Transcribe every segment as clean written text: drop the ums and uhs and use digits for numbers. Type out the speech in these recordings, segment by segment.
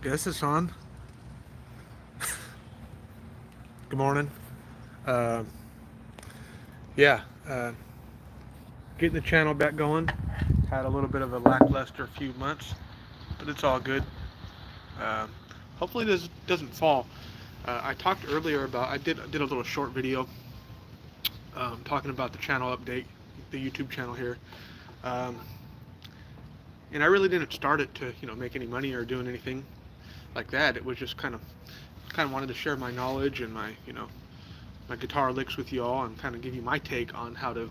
Guess it's on. Good morning. Uh, yeah, getting the channel back going. Had a little bit of a lackluster few months, but it's all good. Uh, Hopefully this doesn't fall. I talked earlier about I did a little short video talking about the channel update, the YouTube channel here, um, and I really didn't start it to make any money or doing anything like that. It was just kind of wanted to share my knowledge and my guitar licks with you all and kind of give you my take on how to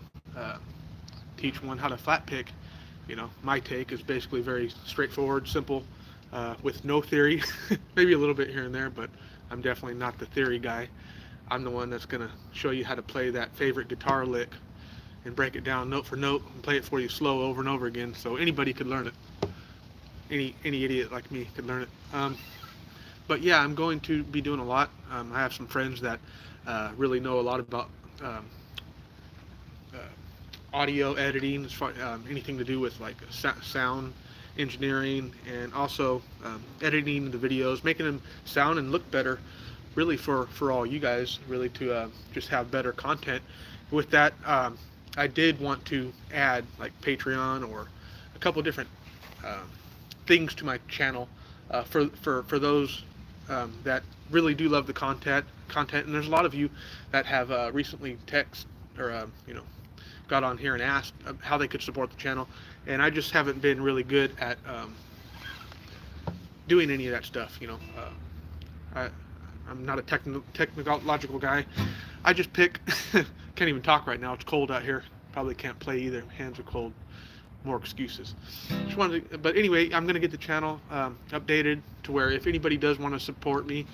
teach one how to flat pick. My take is basically very straightforward, simple, with no theory, maybe a little bit here and there, but I'm definitely not the theory guy. I'm the one that's going to show you how to play that favorite guitar lick and break it down note for note and play it for you slow over and over again so anybody could learn it. Any idiot like me could learn it. But yeah, I'm going to be doing a lot. I have some friends that really know a lot about uh, audio editing, as far anything to do with like sound engineering, and also editing the videos, making them sound and look better. Really for all you guys, really to just have better content. With that, I did want to add like Patreon or a couple different uh, things to my channel for those that really do love the content. And there's a lot of you that have recently text or got on here and asked how they could support the channel, and I just haven't been really good at doing any of that stuff. I'm not a technological guy. I just pick. Can't even talk right now. It's cold out here. Probably can't play either. Hands are cold. More excuses. Just wanted to, but anyway, I'm gonna get the channel updated to where if anybody does want to support me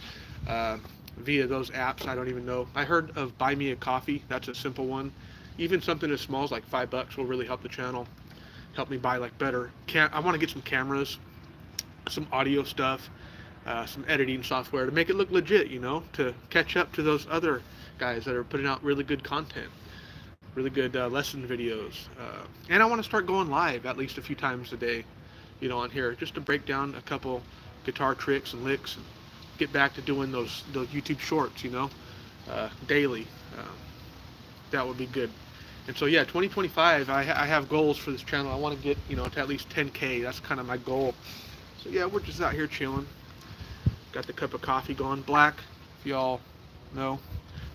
via those apps, I don't even know. I heard of Buy Me a Coffee. That's a simple one. Even something as small as like $5 will really help the channel. Help me buy like better. I want to get some cameras, some audio stuff, some editing software to make it look legit. To catch up to those other guys that are putting out really good content. Really good lesson videos, and I want to start going live at least a few times a day, on here, just to break down a couple guitar tricks and licks, and get back to doing those YouTube shorts, daily. That would be good. And so yeah, 2025, I have goals for this channel. I want to get to at least 10K. That's kind of my goal. So yeah, we're just out here chilling. Got the cup of coffee going, black. If y'all know,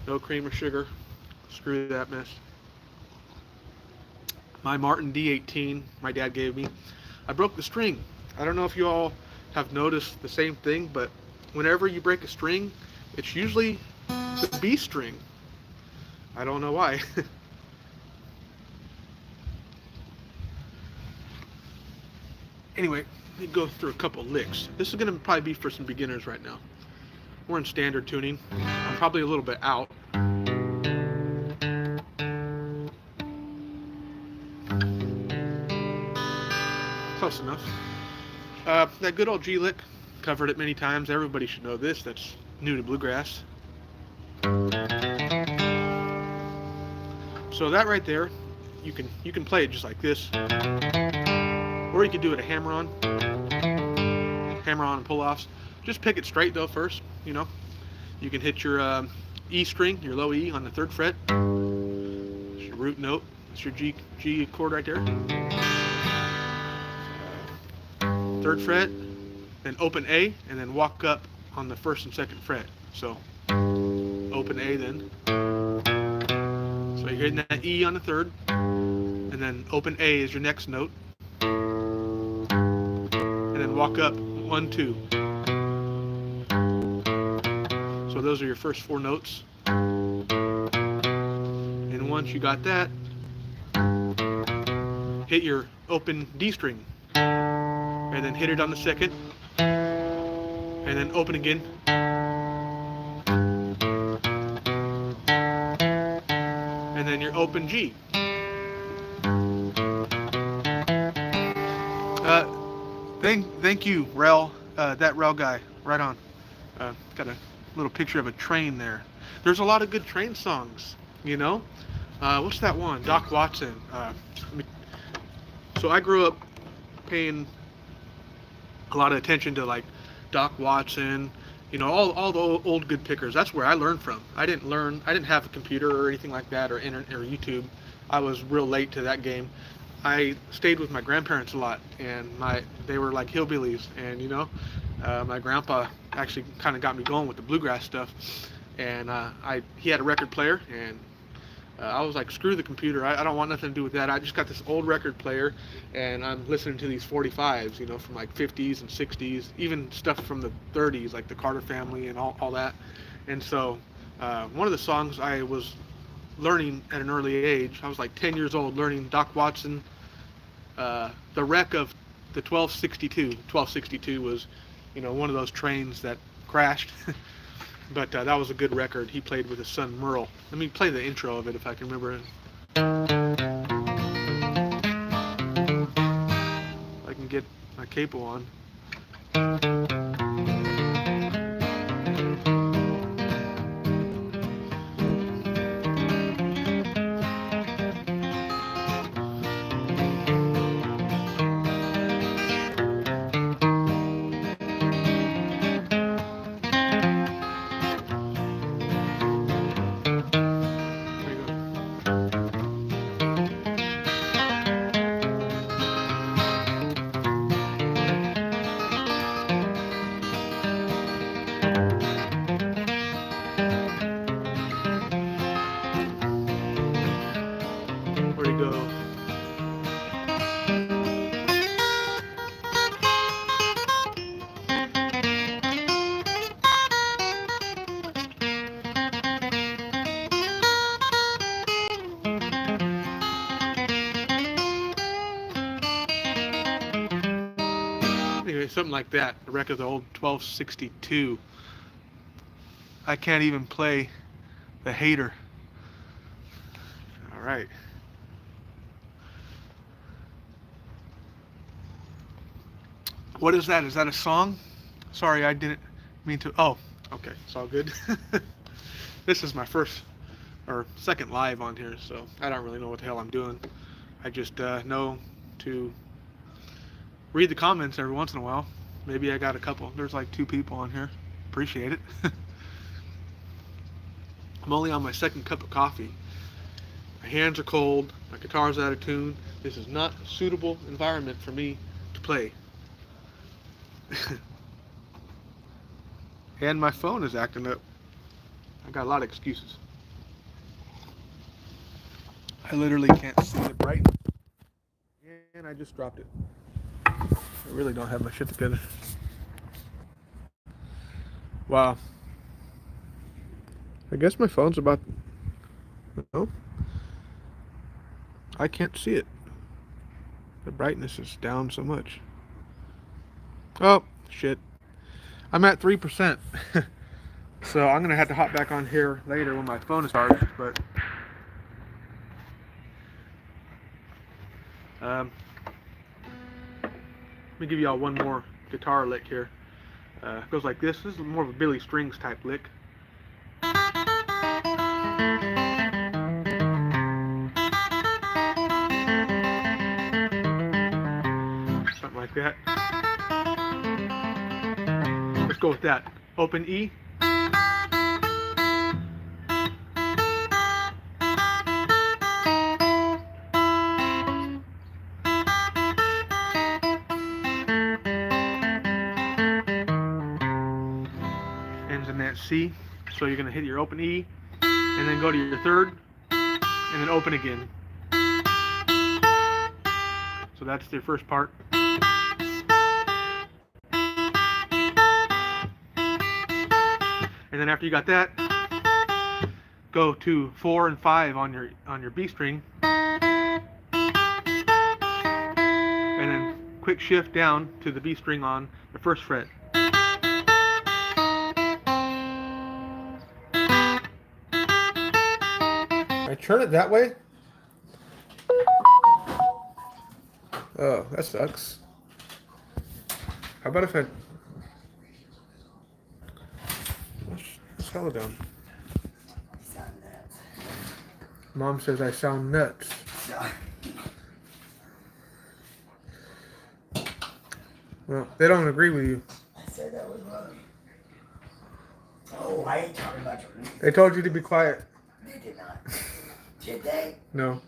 no cream or sugar. Screw that mess. My Martin D18 my dad gave me. I broke the string. I don't know if you all have noticed the same thing, but whenever you break a string, it's usually the B string. I don't know why. Anyway, let me go through a couple licks. This is going to probably be for some beginners right now. We're in standard tuning. I'm probably a little bit out. Close enough. That good old G lick, covered it many times. Everybody should know this. That's new to bluegrass. So that right there, you can play it just like this, or you could do it a hammer-on and pull-offs. Just pick it straight though first. You can hit your E string, your low E on the 3rd fret. It's your root note. It's your G chord right there. 3rd fret, then open A, and then walk up on the 1st and 2nd fret. So open A then. So you're hitting that E on the 3rd, and then open A is your next note, and then walk up 1, 2. So those are your first 4 notes. And once you got that, hit your open D string, and then hit it on the 2nd, and then open again, and then your open G. Thank you, Rel. That Rel guy, right on. Got a little picture of a train there. There's a lot of good train songs, What's that one? Doc Watson. So I grew up paying a lot of attention to like Doc Watson, all the old good pickers. That's where I learned from. I didn't have a computer or anything like that, or internet or YouTube. I was real late to that game. I stayed with my grandparents a lot, and they were like hillbillies, and my grandpa actually kind of got me going with the bluegrass stuff, and he had a record player, and I was like, screw the computer. I don't want nothing to do with that. I just got this old record player, and I'm listening to these 45s, from like 50s and 60s, even stuff from the 30s, like the Carter Family and all that. And so one of the songs I was learning at an early age, I was like 10 years old, learning Doc Watson, the wreck of the 1262. 1262 was, one of those trains that crashed. But that was a good record. He played with his son Merle. Let me play the intro of it if I can remember it. If I can get my capo on. Where'd he go? Anyway, something like that. The wreck of the old 1262. I can't even play the hater. All right. What is that? Is that a song? Sorry, I didn't mean to. Oh, okay. It's all good. This is my first or second live on here, so I don't really know what the hell I'm doing. I just know to read the comments every once in a while. Maybe I got a couple. There's like 2 people on here. Appreciate it. I'm only on my second cup of coffee. My hands are cold. My guitar's out of tune. This is not a suitable environment for me to play. And my phone is acting up. I got a lot of excuses. I literally can't see the brightness. And I just dropped it. I really don't have my shit together. Wow. I guess my phone's about... No. I can't see it. The brightness is down so much. Oh, shit. I'm at 3%. So I'm going to have to hop back on here later when my phone is charged, but... let me give y'all one more guitar lick here. It goes like this. This is more of a Billy Strings type lick. Something like that. Let's go with that. Open E. Ends in that C. So you're going to hit your open E, and then go to your third, and then open again. So that's the first part. And then after you got that, go to 4 and 5 on your B string, and then quick shift down to the B string on the first fret. I turn it that way? Oh, that sucks. How about if I... Let's slow down. Mom says I sound nuts. Well, they don't agree with you. I said that was Oh, I ain't talking about your music. They told you to be quiet. They did not. Did they? No.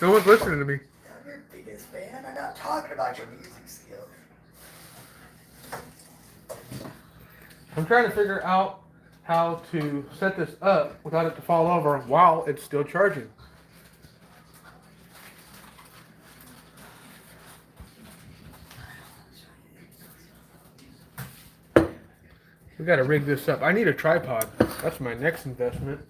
No one's listening to me. I'm your biggest fan. I'm not talking about your music skills. I'm trying to figure out how to set this up without it to fall over while it's still charging. We gotta rig this up. I need a tripod. That's my next investment.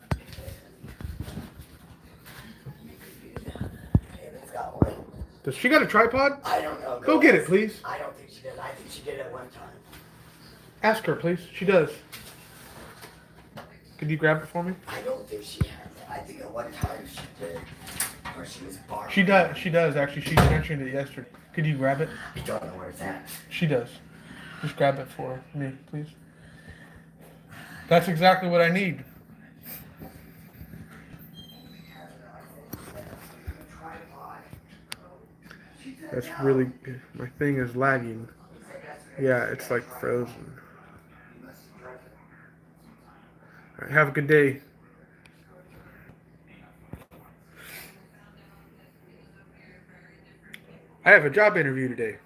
It's got one. Does she got a tripod? I don't know. Go get it, please. I don't think she did. I think she did it one time. Ask her, please. She does. Could you grab it for me? I don't think she has it. I think at one time she did. Or she was borrowing. She does. She does, actually. She mentioned it yesterday. Could you grab it? I don't know where it's at. She does. Just grab it for me, please. That's exactly what I need. That's really good. My thing is lagging. Yeah, it's like frozen. All right, have a good day. I have a job interview today.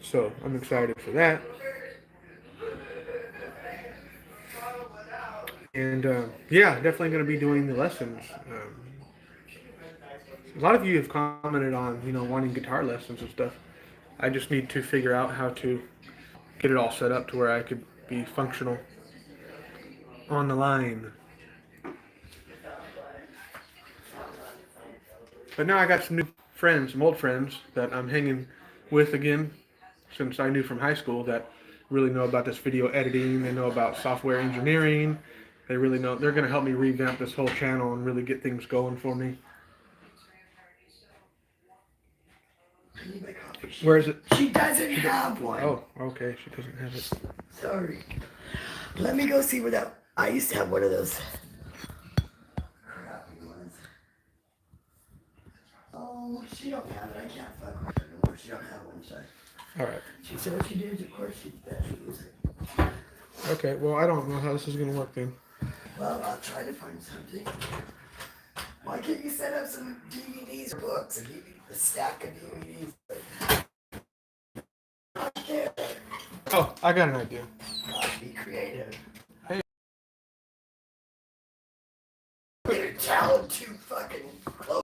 So I'm excited for that. And yeah, definitely going to be doing the lessons. A lot of you have commented on, wanting guitar lessons and stuff. I just need to figure out how to get it all set up to where I could be functional on the line. But now I got some new friends, some old friends that I'm hanging with again, since I knew from high school, that really know about this video editing. They know about software engineering. They really know. They're going to help me revamp this whole channel and really get things going for me. Where is it? She doesn't have one. Oh, okay. She doesn't have it. Sorry. Let me go see where that. I used to have one of those crappy ones. Oh, she don't have it. I can't fuck with her anymore. She don't have one, so. All right. She said if she did, of course she'd better use it. Okay. Well, I don't know how this is going to work then. Well, I'll try to find something. Why can't you set up some DVDs or books and give me a stack of DVDs? Oh, I got an idea. Gosh, be creative. Hey. You're telling too fucking close.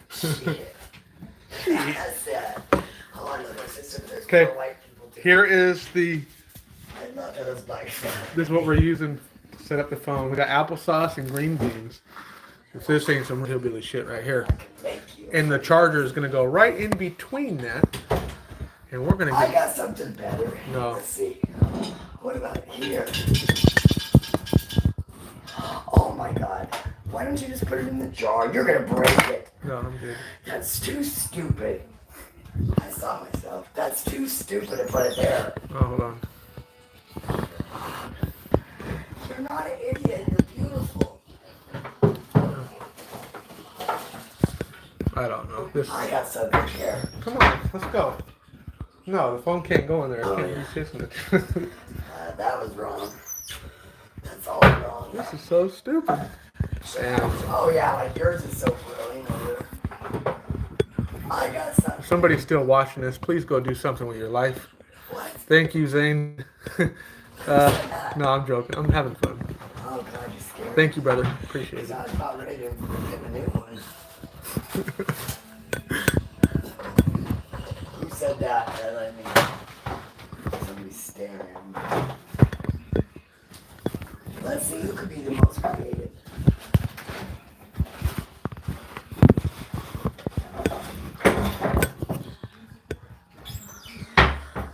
Shit. That's that. Oh, I love my sister. There's Okay. more white people too. Here is the. I love those bikes. This is what we're using to set up the phone. We got applesauce and green beans. So this ain't some hillbilly shit right here. Thank you. And the charger is going to go right in between that. And we're going to I get... got something better. No. Let's see. What about here? Oh my god. Why don't you just put it in the jar? You're going to break it. No, I'm good. That's too stupid. I saw myself. That's too stupid to put it there. Oh, hold on. You're not an idiot. You're beautiful. I don't know. This. I got something here. Come on, let's go. No, the phone can't go in there. I Oh, can't yeah. be kissing it. That was wrong. That's all wrong. This is so stupid. Damn. Oh yeah, like yours is so brilliant over there. I got something. If somebody's still watching this, please go do something with your life. What? Thank you, Zane. No, I'm joking. I'm having fun. Oh god, you're scared. Thank you, brother. Appreciate it. I was about ready to get a new one. Who said that? I mean, somebody's staring at me. Let's see who could be the most creative.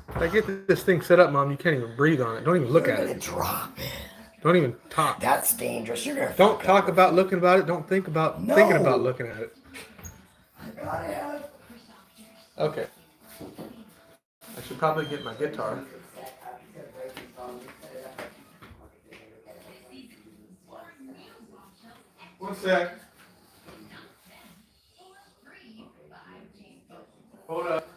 If I get this thing set up, Mom, you can't even breathe on it. Don't even look You're at gonna it. drop it. Don't even talk. That's dangerous. You're gonna Don't fuck talk up. about looking about it. Don't think about No. thinking about looking at it. I gotta have. Okay. I should probably get my guitar. One sec. Hold up.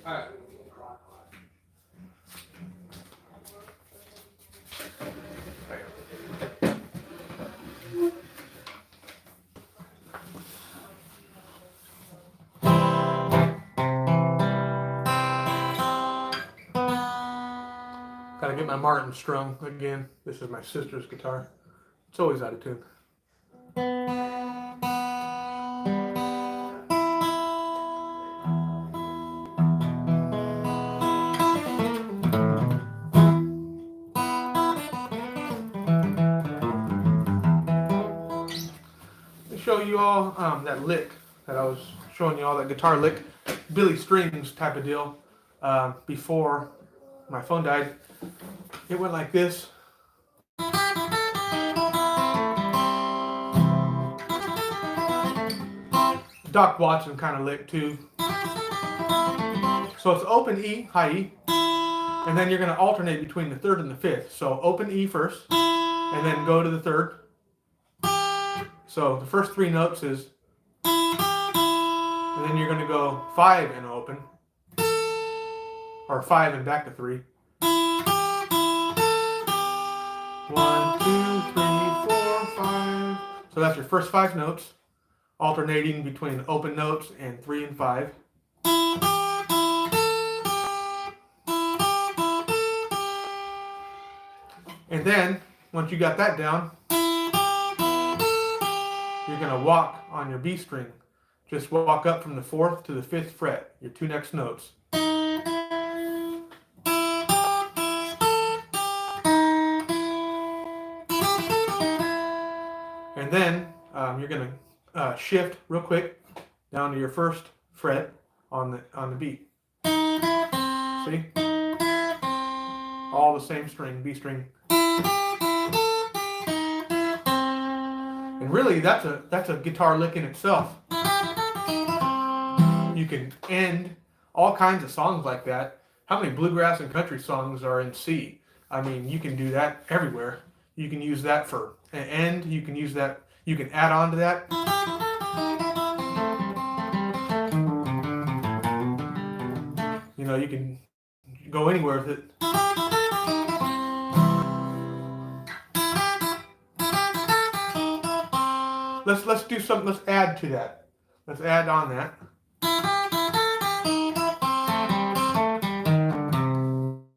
Alright. Gotta get my Martin strung again. This is my sister's guitar. It's always out of tune. Show you all that lick that I was showing you all, that guitar lick, Billy Strings type of deal. Before my phone died, it went like this. Doc Watson kind of lick too. So it's open E, high E, and then you're going to alternate between the third and the fifth. So open E first, and then go to the third. So the first three notes is, and then you're going to go 5 and open, or 5 and back to 3. 1, 2, 3, 4, 5. So that's your first 5 notes, alternating between open notes and 3 and 5. And then, once you got that down, you're going to walk on your B string. Just walk up from the 4th to the 5th fret, your 2 next notes. And then you're going to shift real quick down to your 1st fret on the B. See? All the same string, B string. And really, that's a guitar lick in itself. You can end all kinds of songs like that. How many bluegrass and country songs are in C? I mean, you can do that everywhere. You can use that for an end. You can use that. You can add on to that. You know, you can go anywhere with it. Let's do something. Let's add to that. Let's add on that.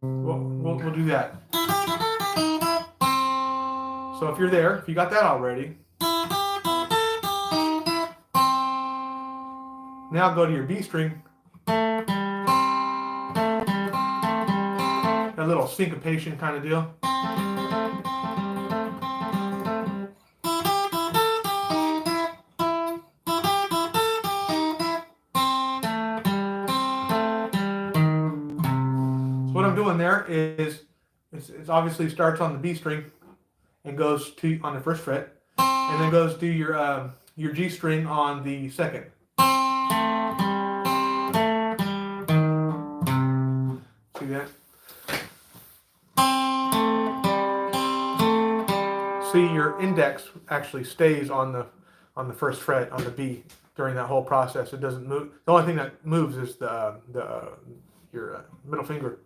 We'll do that. So if you're there, if you got that already, now go to your B string. A little syncopation kind of deal. What I'm doing there is it obviously starts on the B string and goes to on the 1st fret, and then goes to your G string on the 2nd. See that? See, your index actually stays on the 1st fret on the B during that whole process. It doesn't move. The only thing that moves is your middle finger.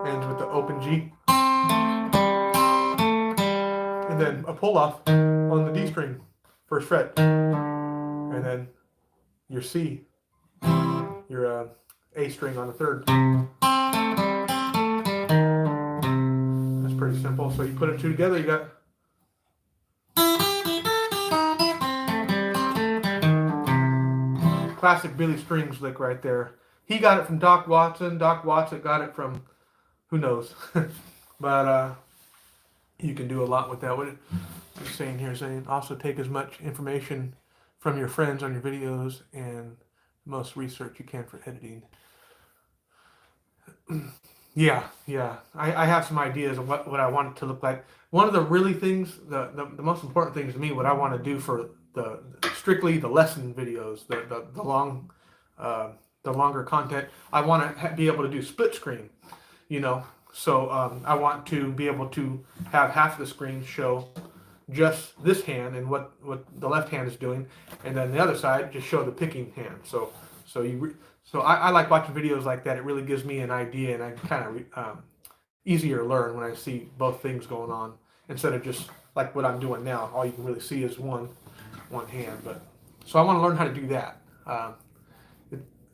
Ends with the open G. And then a pull off on the D string, 1st fret. And then your C, your A string on the 3rd. That's pretty simple. So you put it 2 together, you got classic Billy Strings lick right there. He got it from Doc Watson. Doc Watson got it from who knows. But you can do a lot with that. What it's saying here, saying also take as much information from your friends on your videos and most research you can for editing. Yeah. I have some ideas of what I want it to look like. One of the really things, the most important things to me, what I want to do for strictly the lesson videos, the longer content, I want to be able to do split screen, you know. So I want to be able to have half the screen show just this hand and what the left hand is doing, and then the other side just show the picking hand. So I like watching videos like that. It really gives me an idea, and I kind of easier to learn when I see both things going on instead of just like what I'm doing now. All you can really see is one hand. But so I want to learn how to do that.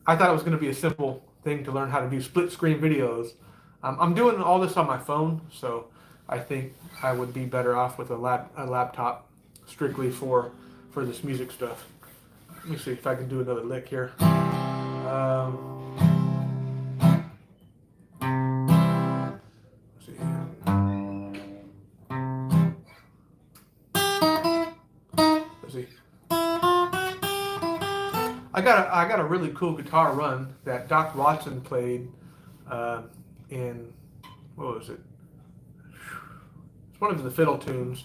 I thought it was going to be a simple thing to learn how to do split screen videos. I'm doing all this on my phone, so I think I would be better off with a laptop strictly for this music stuff. Let me see if I can do another lick here. Let's see here. Let's see. I got a really cool guitar run that Doc Watson played in, what was it? It's one of the fiddle tunes.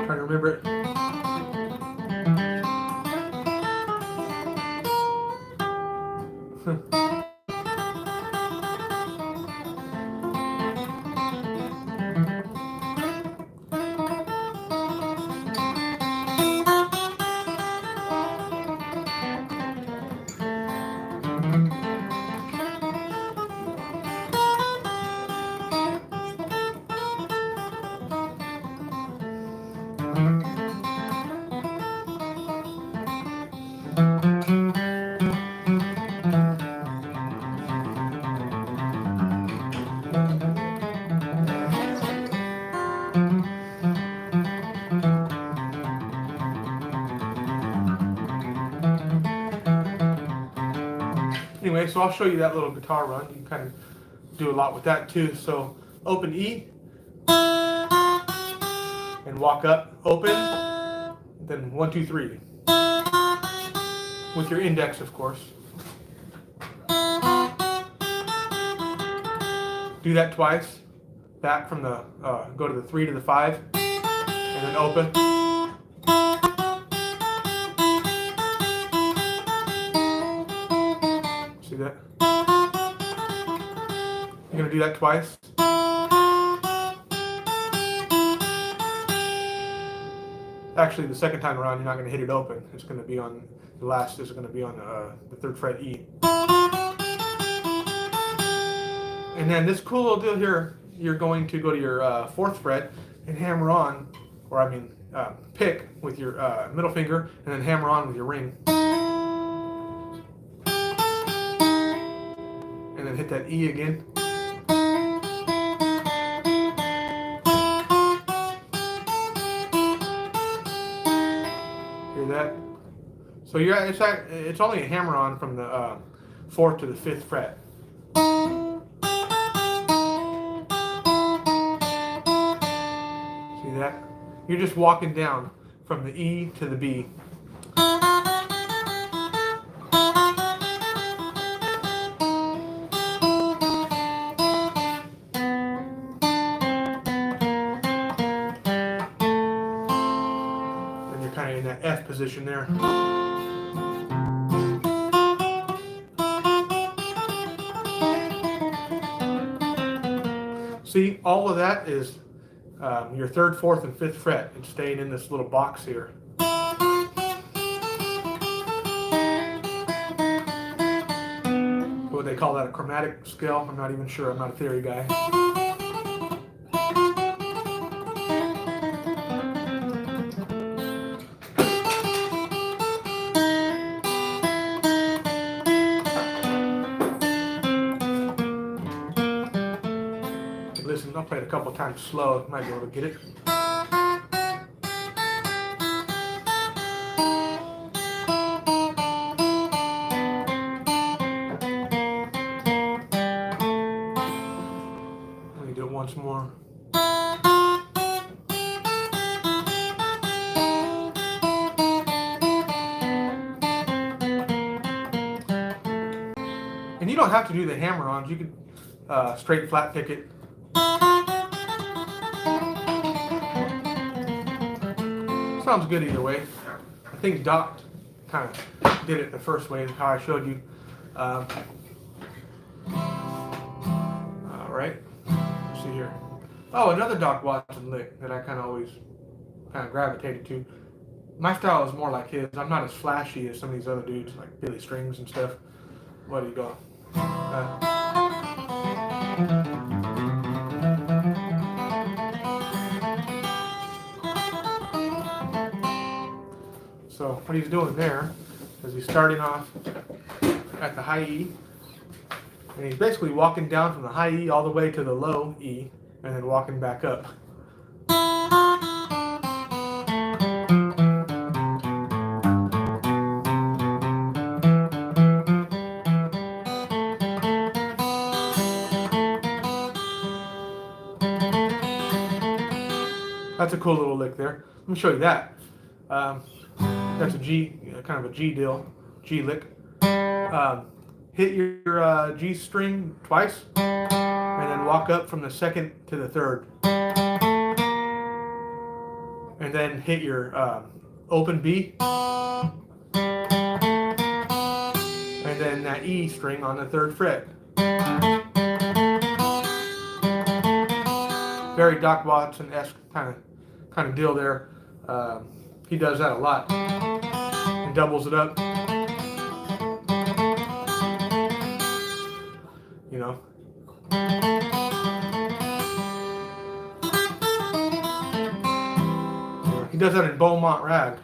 Trying to remember it. Anyway, so I'll show you that little guitar run. You can kind of do a lot with that too. So open E and walk up, open, then 1, 2, 3. With your index, of course. Do that twice. Back from the, go to the 3 to the 5, and then open. See that? You're gonna do that twice. Actually, the second time around, you're not gonna hit it open. It's gonna be on the last. Is gonna be on the 3rd fret E. And then this cool little deal here, you're going to go to your 4th fret and hammer on, or I mean, pick with your middle finger, and then hammer on with your ring. And then hit that E again. Hear that? So it's only a hammer on from the 4th to the 5th fret. See that? You're just walking down from the E to the B. And you're kind of in that F position there. See, all of that is your 3rd, 4th, and 5th fret. It's staying in this little box here. What they call that, a chromatic scale? I'm not even sure. I'm not a theory guy. Listen, I'll play it a couple times slow. Might be able to get it. Let me do it once more. And you don't have to do the hammer-ons. You could straight flat pick it. Sounds good either way. I think Doc kind of did it the first way, how I showed you. All right, let's see here. Oh, another Doc Watson lick that I kind of always gravitated to. My style is more like his. I'm not as flashy as some of these other dudes like Billy Strings and stuff. What do you go? So what he's doing there is he's starting off at the high E, and he's basically walking down from the high E all the way to the low E, and then walking back up. That's a cool little lick there. Let me show you that. That's a G, kind of a G deal, G lick. Hit your G string twice, and then walk up from the second to the third. And then hit your open B, and then that E string on the third fret. Very Doc Watson-esque kind of deal there. He does that a lot and doubles it up. You know. He does that in Beaumont Rag.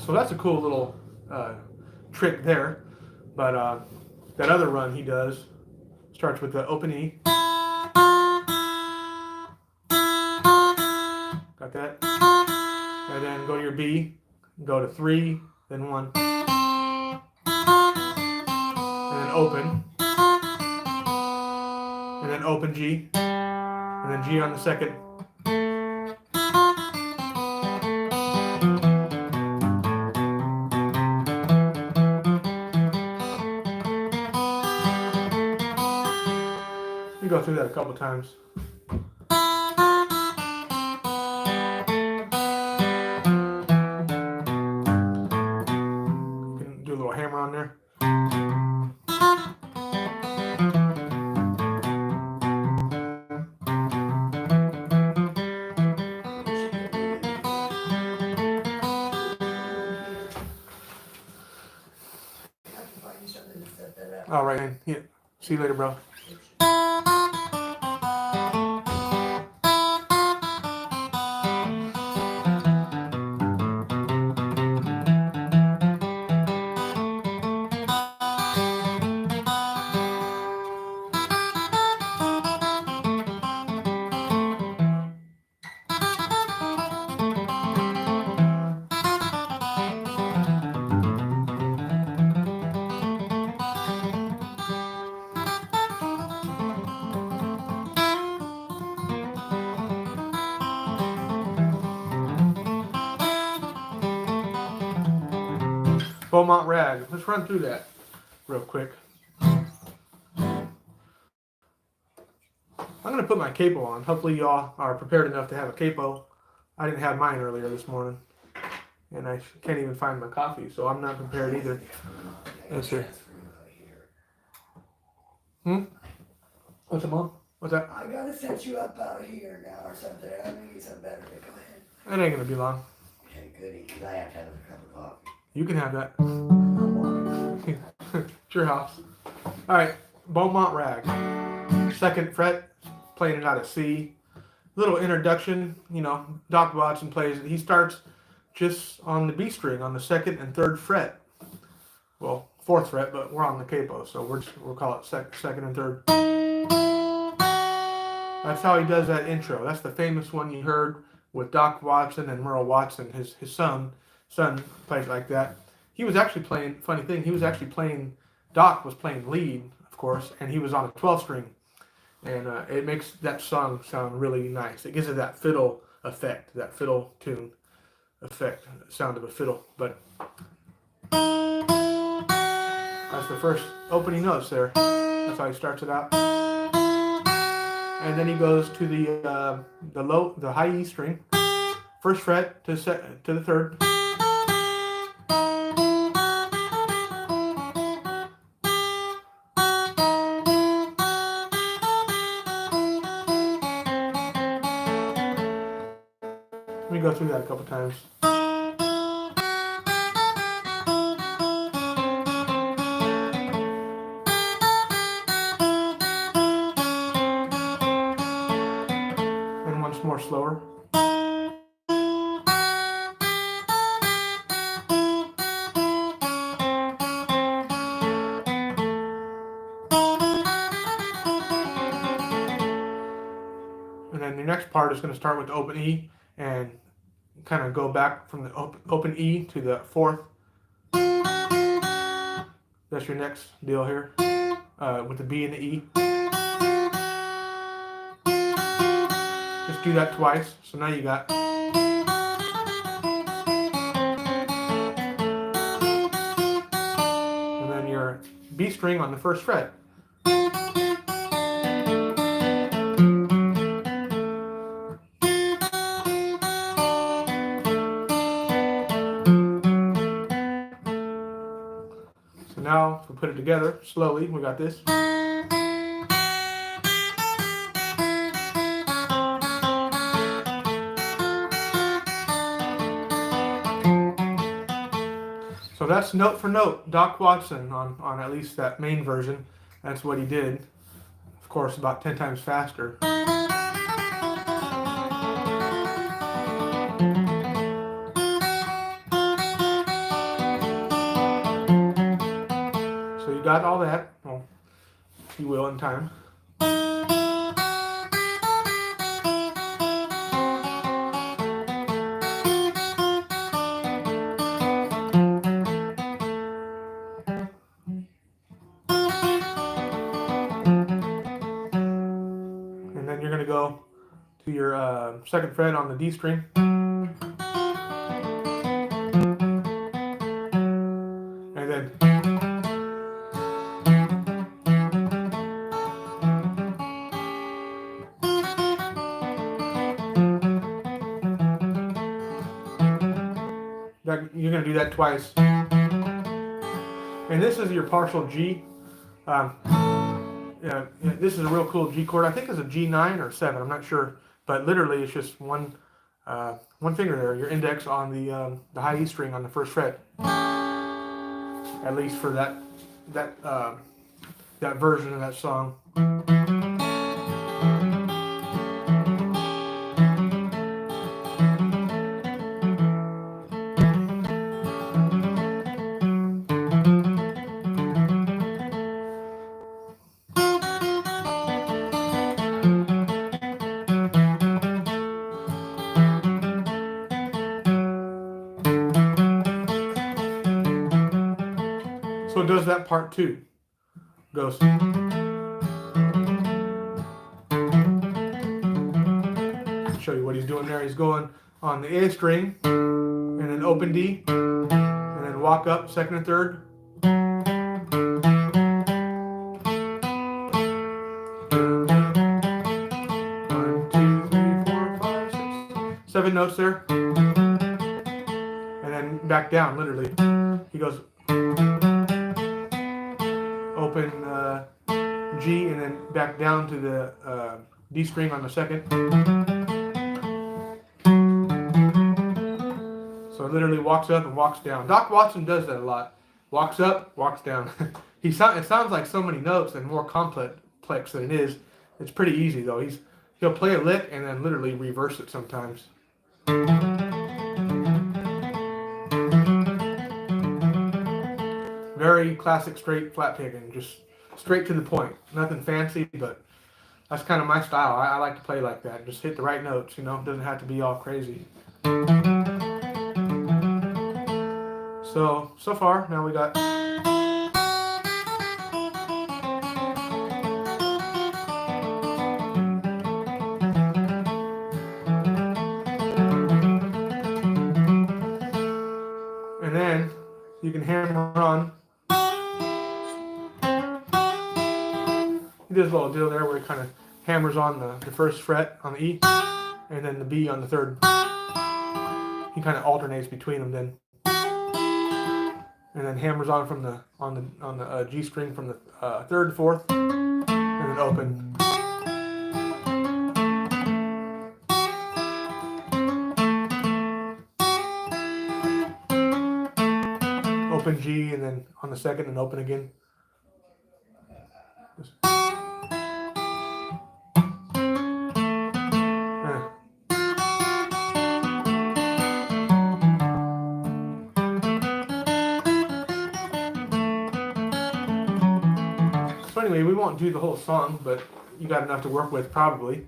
So that's a cool little trick there. But that other run he does starts with the open E. Got that? And then go to your B, go to 3, then 1. And then open. And then open G. And then G on the second. You go through that a couple times. You can do a little hammer on there. All right, man. Yeah. See you later, bro. Beaumont Rag. Let's run through that real quick. I'm going to put my capo on. Hopefully y'all are prepared enough to have a capo. I didn't have mine earlier this morning. And I can't even find my coffee, so I'm not prepared either. Let's see. What's up, Mom? What's that? I gotta set you up out here now or something. I need some better. Go ahead. It ain't going to be long. Okay, goody. Because I have to have a cup of coffee. You can have that. I'm walking. It's your house. All right, Beaumont Rag. Second fret, playing it out of C. Little introduction, you know, Doc Watson plays it. He starts just on the B string on the second and third fret. Well, fourth fret, but we're on the capo, so we'll call it second and third. That's how he does that intro. That's the famous one you heard with Doc Watson and Merle Watson. His son plays like that. he was actually playing. Funny thing, he was actually playing. Doc was playing lead, of course, and he was on a 12 string, and it makes that song sound really nice. It gives it that fiddle effect, that fiddle tune effect, sound of a fiddle. But that's the first opening notes there. That's how he starts it out. And then he goes to the high E string, first fret to the third. Let me go through that a couple times. And once more slower. And then the next part is going to start with the open E and kind of go back from the open E to the fourth. That's your next deal here with the B and the E. Just do that twice. So now you got. And then your B string on the first fret. So now, if we put it together slowly, we got this. So that's note for note, Doc Watson on at least that main version. That's what he did. Of course, about 10 times faster. So you got all that. Well, you will in time. And then you're going to go to your second fret on the D string. And then you're going to do that twice. And this is your partial G. Yeah, this is a real cool G chord. I think it's a G9 or 7. I'm not sure, but literally it's just one finger there. Your index on the high E string on the first fret. At least for that version of that song. So it does that part too. Goes. Show you what he's doing there. He's going on the A string and then open D and then walk up second and third. 7 notes there. And then back down, literally. He goes open G and then back down to the D string on the second. So it literally walks up and walks down. Doc Watson does that a lot. Walks up, walks down. It sounds like so many notes and more complex than it is. It's pretty easy though. He'll play a lick and then literally reverse it sometimes. Very classic straight flat picking, just straight to the point. Nothing fancy, but that's kind of my style. I like to play like that. Just hit the right notes, you know. It doesn't have to be all crazy. So far, now we got. And then you can hammer on. He does a little deal there where he kind of hammers on the first fret on the E, and then the B on the third. He kind of alternates between them then, and then hammers on from the G string from the third, fourth, and then open. Open G, and then on the second and open again. So anyway, we won't do the whole song, but you got enough to work with probably.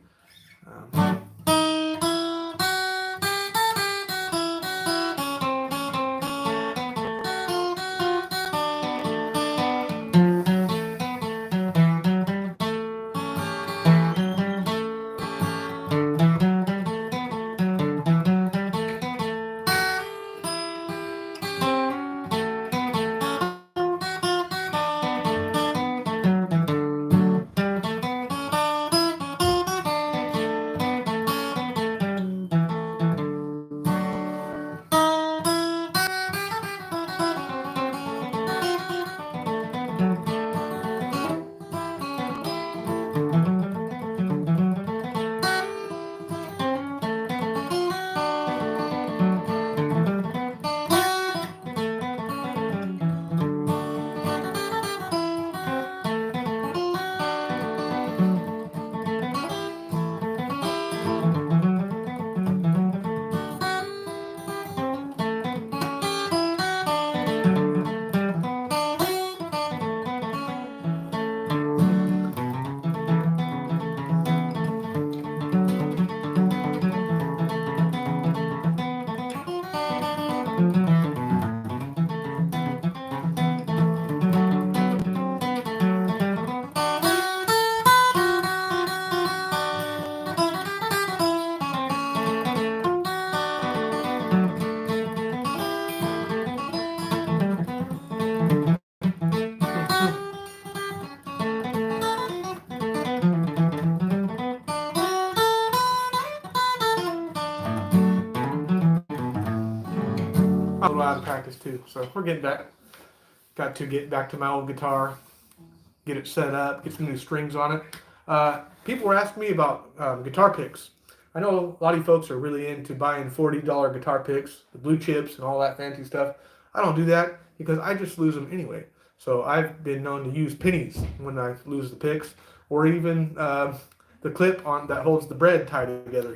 A little out of practice too, so we're getting back. Got to get back to my old guitar, get it set up, get some new strings on it. People were asking me about guitar picks. I know a lot of you folks are really into buying $40 guitar picks, the blue chips and all that fancy stuff. I don't do that because I just lose them anyway. So I've been known to use pennies when I lose the picks, or even the clip on that holds the bread tied together,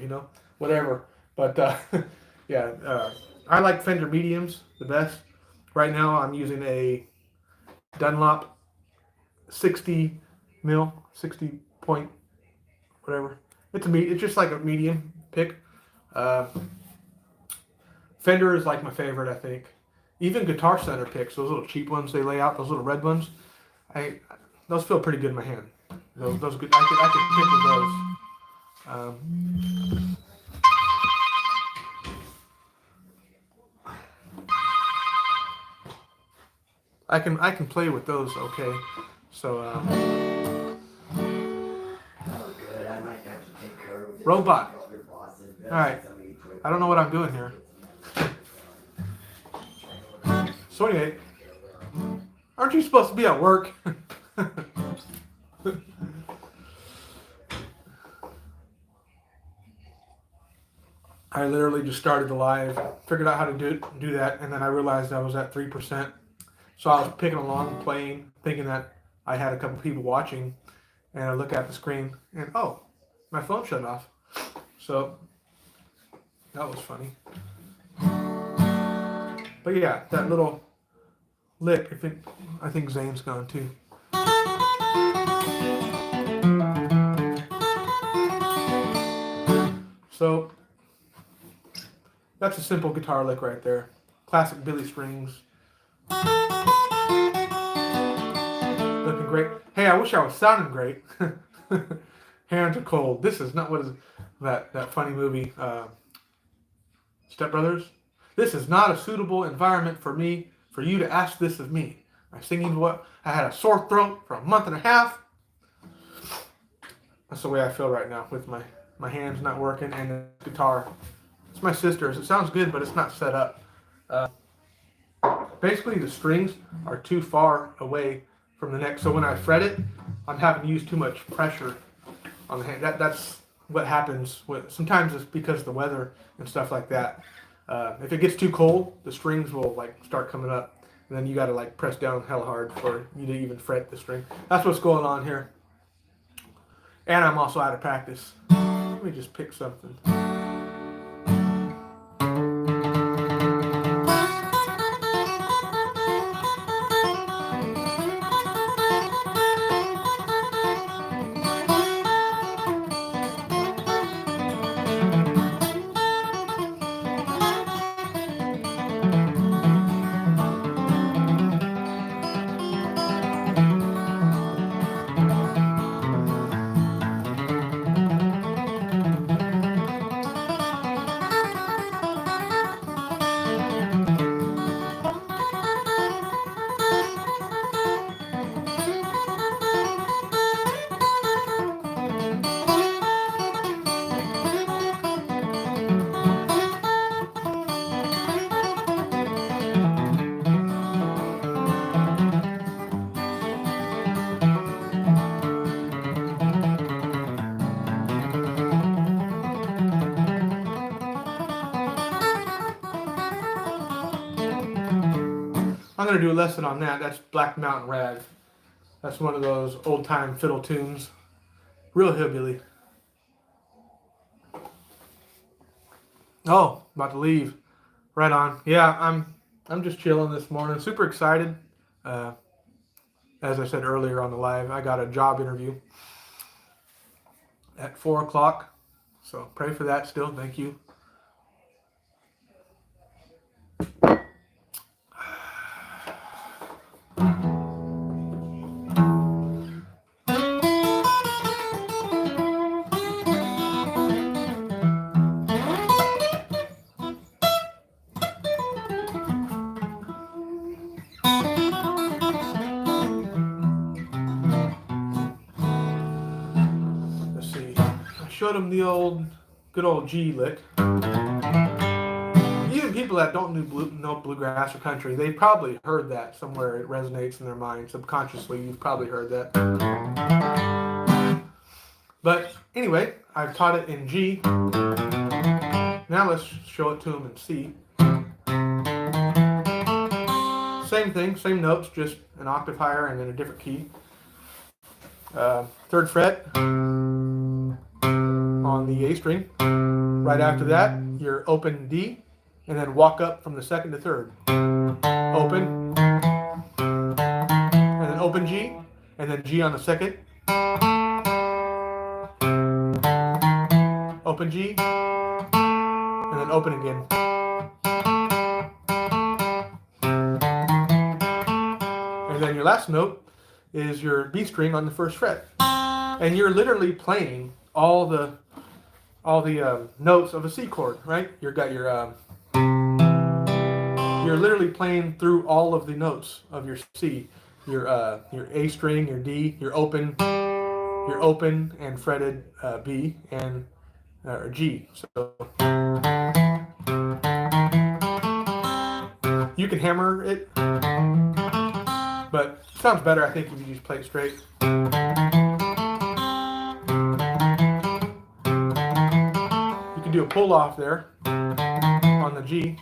whatever. But yeah, I like Fender mediums the best. Right now I'm using a Dunlop 60 mil, 60 point, whatever. It's just like a medium pick. Fender is like my favorite, I think. Even Guitar Center picks, those little cheap ones they lay out, those little red ones, those feel pretty good in my hand. Those good. I could pick with those. I can play with those, okay. So Oh, good. I might have to take care of it. Robot. All right. I don't know what I'm doing here. So anyway, aren't you supposed to be at work? I literally just started the live, figured out how to do that, and then I realized I was at 3%. So I was picking along, playing, thinking that I had a couple people watching, and I look at the screen, and oh, my phone shut off. So that was funny. But yeah, that little lick, I think Zane's gone too. So that's a simple guitar lick right there. Classic Billy Strings. Looking great. Hey, I wish I was sounding great. Hands are cold. This is not what is that funny movie, Step Brothers. This is not a suitable environment for you to ask this of me. My singing, I had a sore throat for a month and a half. That's the way I feel right now with my hands not working and the guitar. It's my sister's. It sounds good, but it's not set up. Basically, the strings are too far away from the neck, so when I fret it, I'm having to use too much pressure on the hand. That's what happens. Sometimes it's because of the weather and stuff like that. If it gets too cold, the strings will like start coming up, and then you got to like press down hell hard for you to even fret the string. That's what's going on here. And I'm also out of practice. Let me just pick something. I'm going to do a lesson on that. That's Black Mountain Rag. That's one of those old-time fiddle tunes. Real hillbilly. Oh, about to leave. Right on. Yeah, I'm just chilling this morning. Super excited. As I said earlier on the live, I got a job interview at 4 o'clock. So pray for that still. Thank you. Let's see. I showed him the good old G lick. Even people that don't know bluegrass or country, they've probably heard that somewhere. It resonates in their mind subconsciously. You've probably heard that. But anyway, I've taught it in G. Now let's show it to them in C. Same thing, same notes, just an octave higher and then a different key. 3rd fret on the A string. Right after that, your open D, and then walk up from the 2nd to 3rd. Open, and then open G, and then G on the 2nd. Open G, and then open again. And then your last note is your B string on the 1st fret. And you're literally playing all the notes of a C chord, right? You're literally playing through all of the notes of your C. Your A string, your D, your open and fretted B and G. So you can hammer it, but it sounds better, I think, if you just play it straight. You can do a pull off there on the G.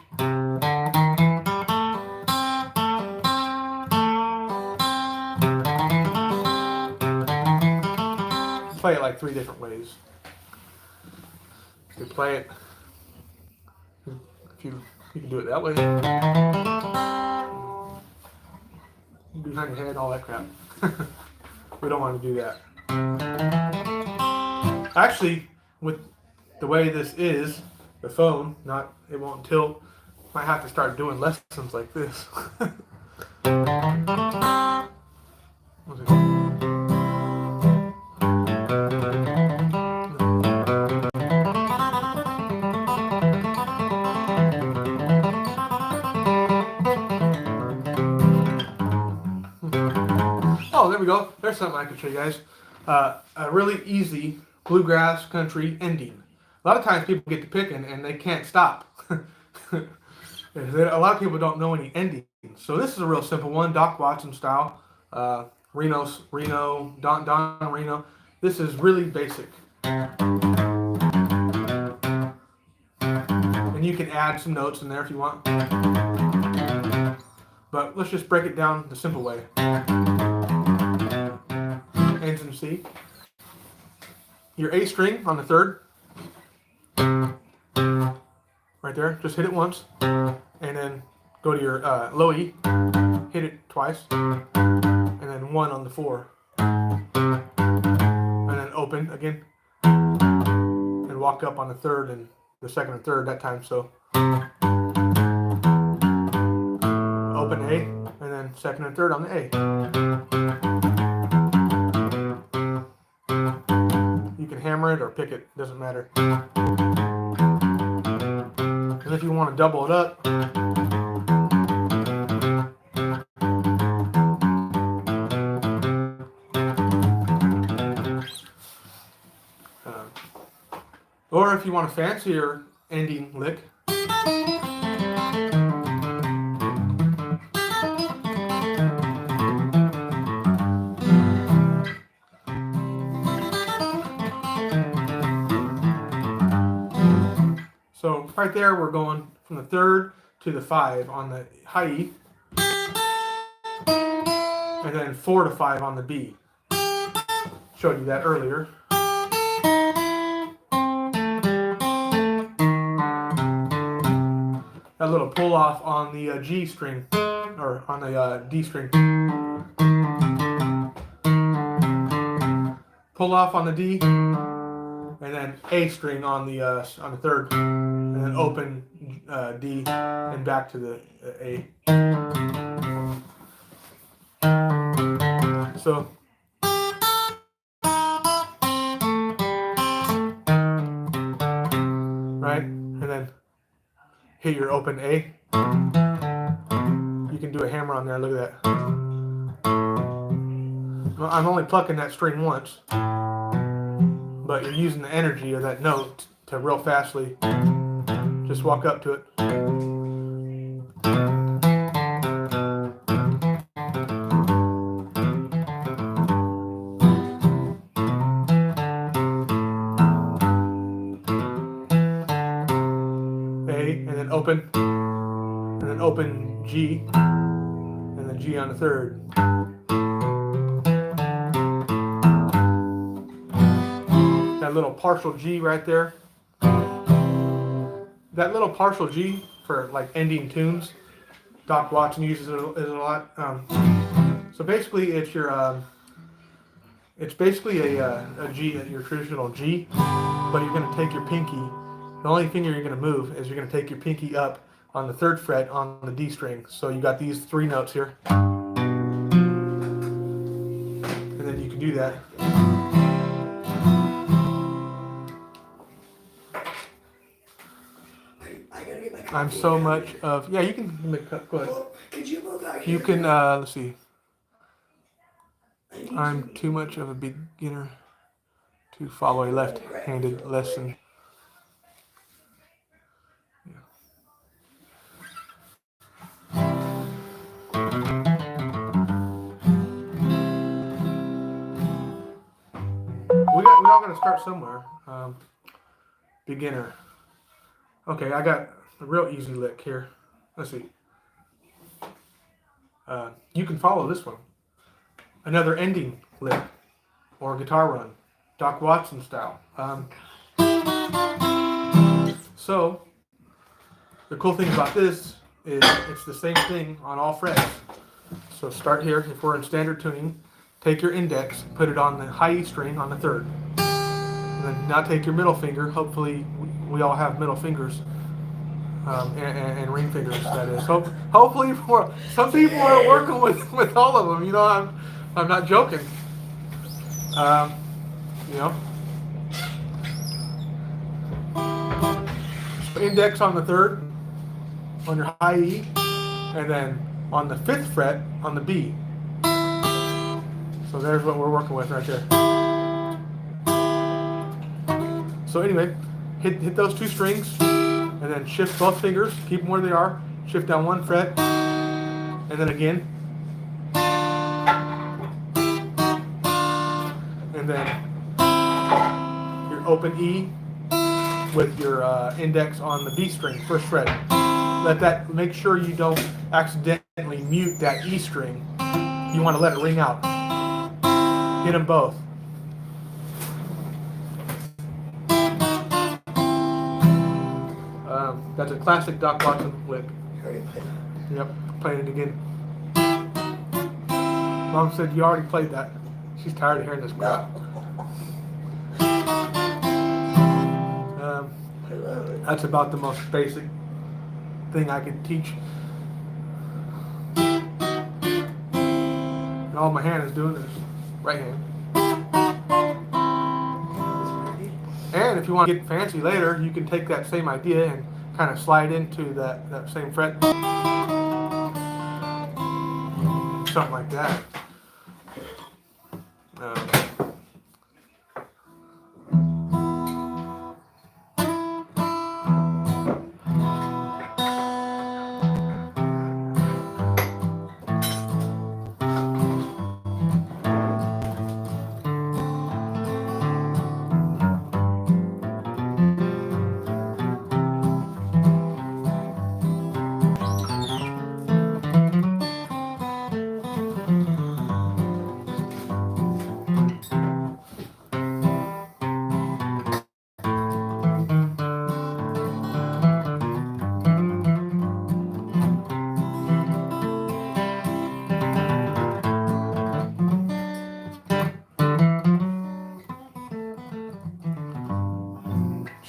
Play it like 3 different ways. You play it. If you can do it that way. Behind your head, all that crap. We don't want to do that. Actually, with the way this is, the phone, it won't tilt. Might have to start doing lessons like this. Let's see. Oh, there we go. There's something I can show you guys. A really easy bluegrass country ending. A lot of times people get to picking and they can't stop. A lot of people don't know any endings. So this is a real simple one, Doc Watson style. Reno, Don Reno. This is really basic. And you can add some notes in there if you want. But let's just break it down the simple way. Ends in C. Your A string on the third. Right there. Just hit it once. And then go to your low E. Hit it twice. And then 1 on the 4. And then open again. And walk up on the third and the second and third that time. So open A. And then second and third on the A. You can hammer it or pick it, doesn't matter. And if you want to double it up, or if you want a fancier ending lick, so right there we're going from the third to the 5 on the high E, and then 4 to 5 on the B. Showed you that earlier. That little pull off on the G string, or on the D string. Pull off on the D, and then A string on the third, and then open D and back to the A. So right, and then hit your open A. You can do a hammer on there. Look at that. Well, I'm only plucking that string once, but you're using the energy of that note to real fastly just walk up to it. A, and then open G, and then G on the third. That little partial G right there. That little partial G for like ending tunes, Doc Watson uses it a lot. So basically, it's your it's basically a G, your traditional G, but you're going to take your pinky. The only finger you're going to move is you're going to take your pinky up on the third fret on the D string. So you got these 3 notes here, and then you can do that. I'm so much of, yeah, you can make, go ahead. Well, could you move out here? You can, let's see. I'm too much of a beginner to follow a left-handed lesson. Yeah. We all got to start somewhere. Beginner. Okay, I got a real easy lick here. Let's see. You can follow this one. Another ending lick or guitar run, Doc Watson style. So the cool thing about this is it's the same thing on all frets. So start here. If we're in standard tuning, take your index, put it on the high E string on the third, and then now take your middle finger. Hopefully we all have middle fingers. and ring fingers. That is. Hopefully, for some people are working with all of them. You know, I'm not joking. You know, so index on the third, on your high E, and then on the fifth fret on the B. So there's what we're working with right there. So anyway, hit those two strings, and then shift both fingers, keep them where they are, shift down one fret, and then again, and then your open E with your index on the B string, first fret. Make sure you don't accidentally mute that E string. You want to let it ring out. Hit them both. That's a classic Doc Watson lick. Yep, playing it again. Mom said you already played that. She's tired of hearing this crap. That's about the most basic thing I can teach. And all my hand is doing is right hand. And if you want to get fancy later, you can take that same idea and kind of slide into that same fret. Something like that.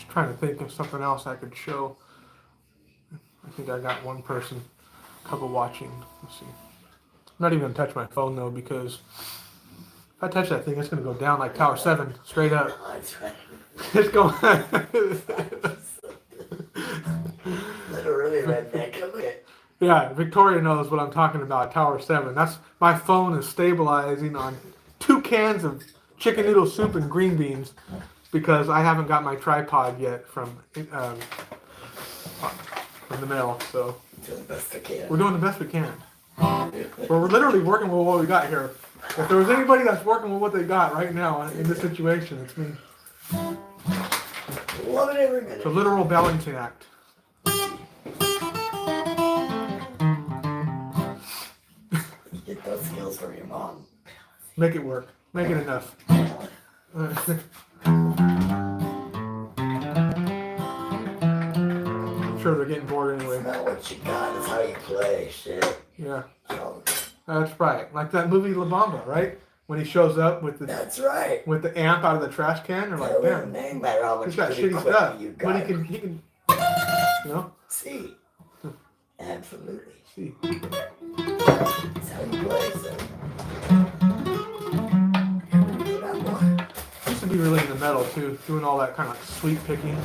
Trying to think of something else I could show. I think I got one couple watching. Let's see. I'm not even gonna touch my phone though, because if I touch that thing, it's gonna go down like Tower 7, straight up. That's right. It's going. Literally redneck. Look at. Yeah, Victoria knows what I'm talking about. Tower 7. That's my phone is stabilizing on 2 cans of chicken noodle soup and green beans, because I haven't got my tripod yet from the mail. So Do the best I can. we're doing the best we can. We're literally working with what we got here. If there was anybody that's working with what they got right now in this situation, it's me. Love it every minute. It's a literal balancing act. Get those skills from your mom. Make it work. Make it enough. I'm sure they're getting bored anyway. It's not what you got, it's how you play. Shit. Yeah, So, that's right. Like that movie La Bamba, right? When he shows up with that's right. the amp out of the trash can, they're like, Tell damn, him name matter how much he's got good shitty equipment stuff, you but got. he can, you know, See. Absolutely. see. That's how you play, so. Do that one. Used to be really into metal too, doing all that kind of sweet picking,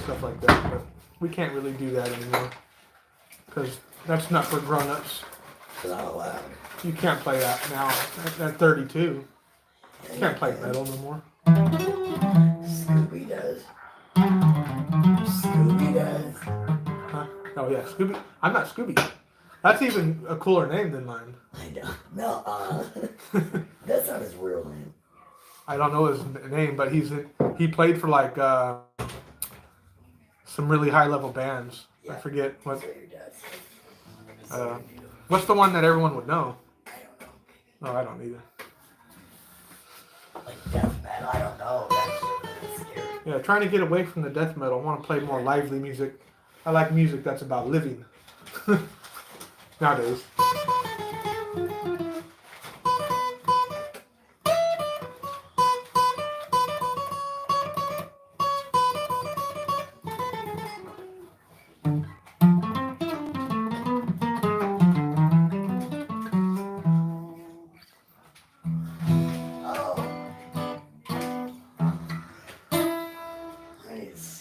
stuff like that. But we can't really do that anymore, because that's not for grown-ups. It's not allowed. You can't play that now at 32. You can't play metal no more. Scooby does. Scooby does. Huh? Oh yeah, Scooby. I'm not Scooby. That's even a cooler name than mine. I don't. No, that's not his real name. I don't know his name, but he played for like some really high level bands. I forget what. That's what your dad said. What's the one that everyone would know? I don't know. No, I don't either. Like death metal, I don't know. That's scary. Yeah, trying to get away from the death metal. I want to play more lively music. I like music that's about living. Nowadays.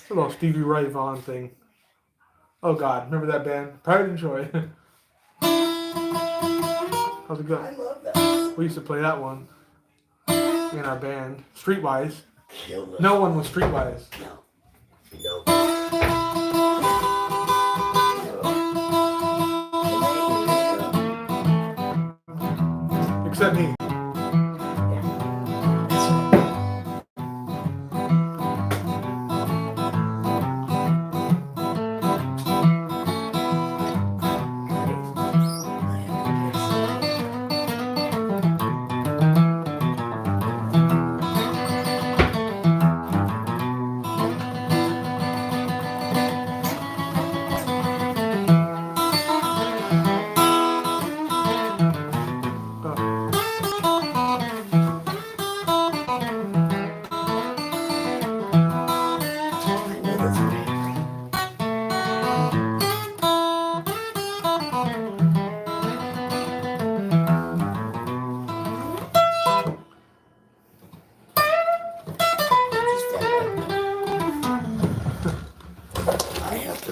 A little Stevie Ray Vaughan thing. Oh God, remember that band? Pride and Joy. How's it go? I love that. We used to play that one in our band. Streetwise. Killed us. No one was Streetwise. No. No. Except me.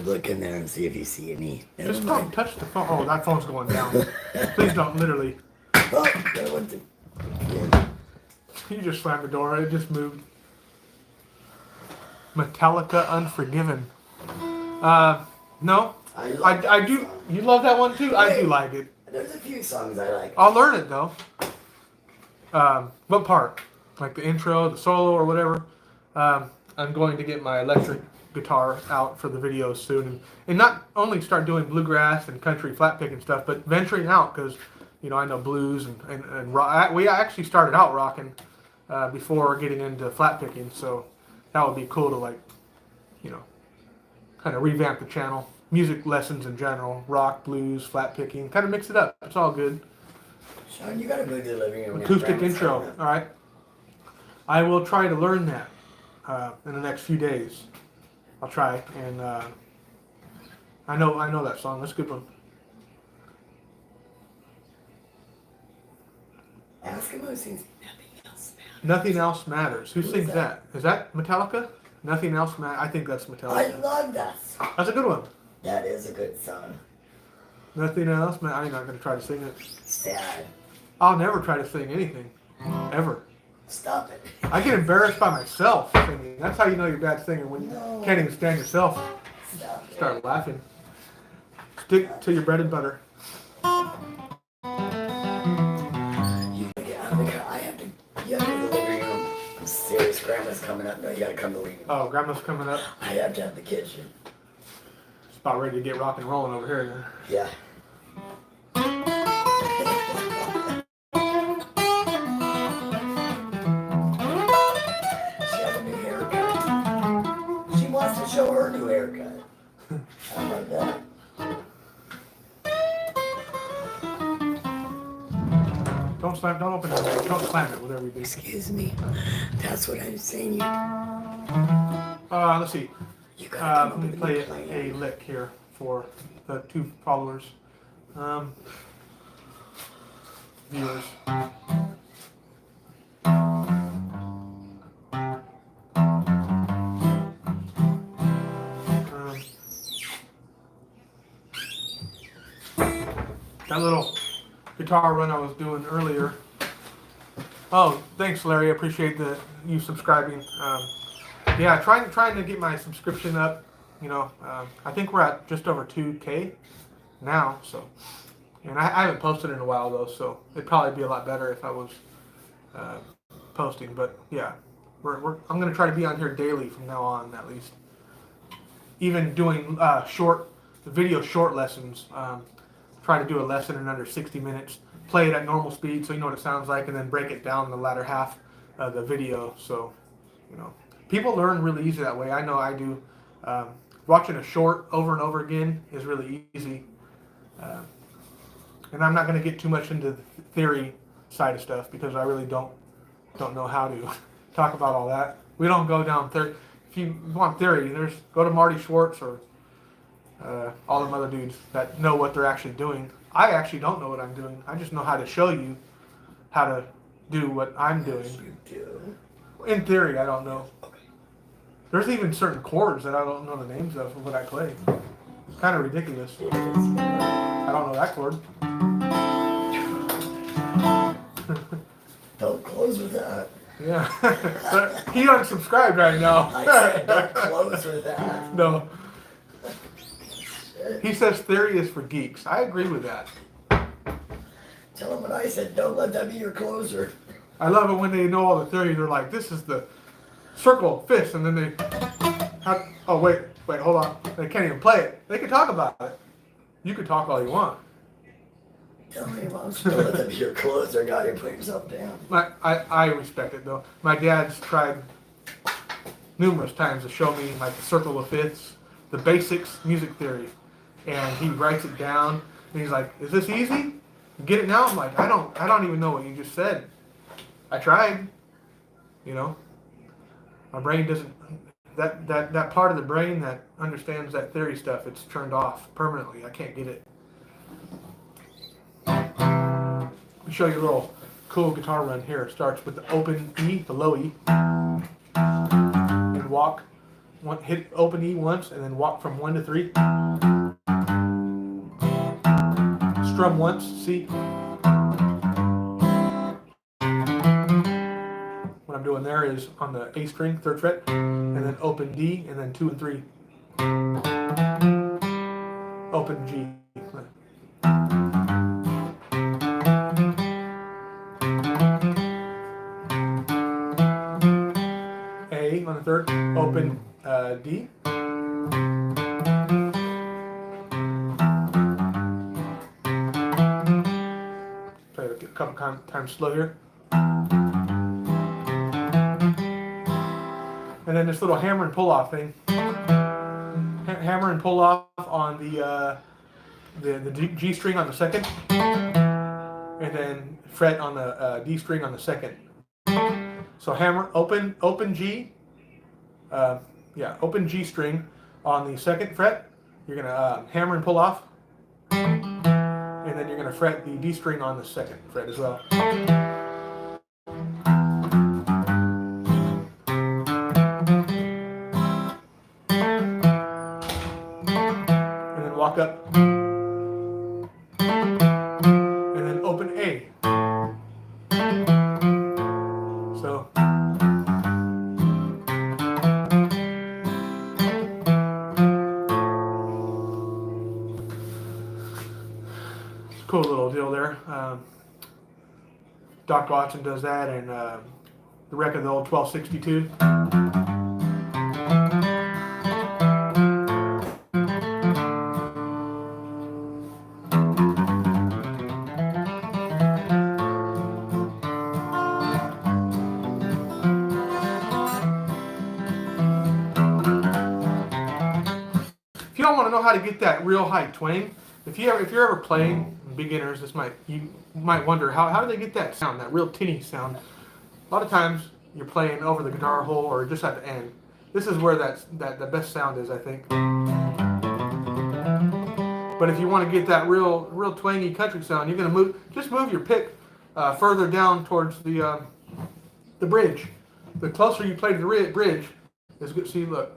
Look in there and see if you see any. Just don't touch the phone. Oh, that phone's going down. Please don't, literally. Oh, that went to... Yeah. You just slammed the door. It just moved. Metallica Unforgiven. No. I do. Song. You love that one too? I do like it. There's a few songs I like. I'll learn it though. What part? Like the intro, the solo, or whatever. I'm going to get my electric guitar out for the videos soon, and not only start doing bluegrass and country flat picking stuff, but venturing out because, you know, I know blues and rock. We actually started out rocking before getting into flat picking, so that would be cool to, like, you know, kind of revamp the channel. Music lessons in general, rock, blues, flat picking, kind of mix it up. It's all good. Sean, you gotta go to the living room. Acoustic intro. All right. I will try to learn that in the next few days. I'll try, and I know that song. That's a good one. Eskimo sings Nothing Else Matters. Nothing Else Matters. Who sings that? Is that Metallica? Nothing Else Matters. I think that's Metallica. I love that song. That's a good one. That is a good song. Nothing Else Matters. I'm not going to try to sing it. Sad. I'll never try to sing anything. Ever. Stop it. I get embarrassed by myself singing. That's how you know you're a bad singer, when you can't even stand yourself. Stop it. Start laughing. Stick to your bread and butter. You have to go to the living room. I'm serious. Grandma's coming up. No, you gotta come to the living room. Oh, Grandma's coming up. I have to have the kitchen. It's about ready to get rock and rolling over here. Yeah. She has a new haircut. She wants to show her new haircut. I like that. Don't open it. Don't slam it, whatever you do. Excuse me. That's what I'm saying. Let's see. You gotta Let me play a lick here for the two followers. Viewers. That little guitar run I was doing earlier. Oh, thanks, Larry. I appreciate you subscribing. Yeah, trying to get my subscription up. You know, I think we're at just over 2K now. So, and I haven't posted in a while though, so it'd probably be a lot better if I was posting. But yeah, I'm gonna try to be on here daily from now on, at least. Even doing video short lessons. Try to do a lesson in under 60 minutes. Play it at normal speed so you know what it sounds like, and then break it down in the latter half of the video. So, you know, people learn really easy that way. I know I do. Watching a short over and over again is really easy. And I'm not going to get too much into the theory side of stuff because I really don't know how to talk about all that. We don't go down theory. If you want theory, go to Marty Schwartz or all them other dudes that know what they're actually doing. I actually don't know what I'm doing. I just know how to show you how to do what I'm doing. You do. In theory, I don't know. Okay. There's even certain chords that I don't know the names of what I play. Kind of ridiculous. I don't know that chord. Don't close with that. Yeah. He unsubscribed right now. I said don't close with that. No. He says theory is for geeks. I agree with that. Tell him what I said. Don't let that be your closer. I love it when they know all the theory. They're like, this is the circle, fist, and then they... Oh, wait, hold on. They can't even play it. They can talk about it. You can talk all you want. Tell me, Mom, don't let that be your closer. God, you put yourself down. I respect it, though. My dad's tried numerous times to show me, like, the circle of fifths, the basics, music theory. And he writes it down, and he's like, is this easy? Get it now? I'm like, I don't even know what you just said. I tried, you know. My brain doesn't, that part of the brain that understands that theory stuff, it's turned off permanently. I can't get it. Let me show you a little cool guitar run here. It starts with the open E, the low E, and walk, hit open E once, and then walk from 1 to 3. Strum once, C. What I'm doing there is on the A string, 3rd fret, and then open D, and then 2 and 3. Open G. A on the 3rd, open D. Play it a couple times slow here. And then this little hammer and pull off thing. Hammer and pull off on the G string on the 2nd, and then fret on the D string on the 2nd. So hammer, open G, open G string on the 2nd fret. You're gonna hammer and pull off, and then you're gonna fret the D string on the 2nd fret as well. And then walk up, and then open A. So. Cool little deal there. Doc Watson does that, and the wreck of the old 1262. If you don't want to know how to get that real high twang, if you're ever playing, beginners, you might wonder how do they get that sound, that real tinny sound. A lot of times you're playing over the guitar hole or just at the end. This is where the best sound is, I think. But if you want to get that real twangy country sound, you're gonna move your pick further down towards the bridge. The closer you play to the bridge is good. See, look.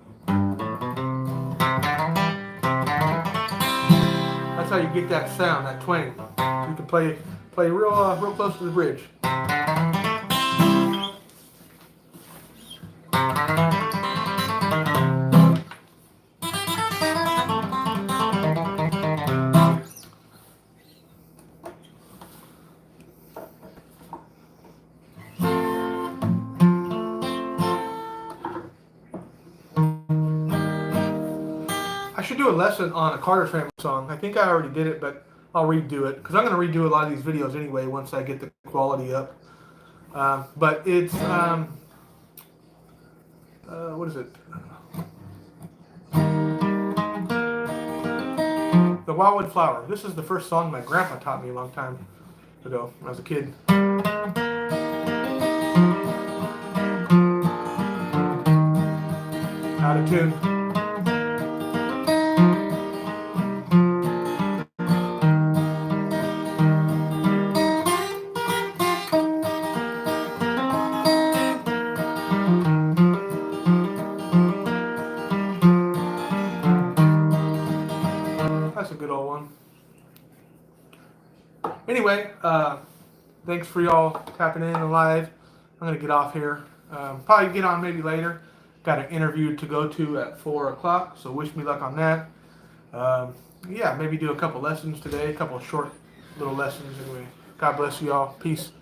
That's how you get that sound, that twang. You can play real close to the bridge. I should do a lesson on a Carter Family song. I think I already did it, but I'll redo it because I'm going to redo a lot of these videos anyway once I get the quality up. But it's what is it? The Wildwood Flower. This is the first song my grandpa taught me a long time ago when I was a kid. Out of tune. That's a good old one. Anyway, thanks for y'all tapping in live. I'm gonna get off here. Probably get on maybe later. Got an interview to go to at 4 o'clock, so wish me luck on that. Yeah, maybe do a couple lessons today, a couple short little lessons. Anyway, God bless you all. Peace.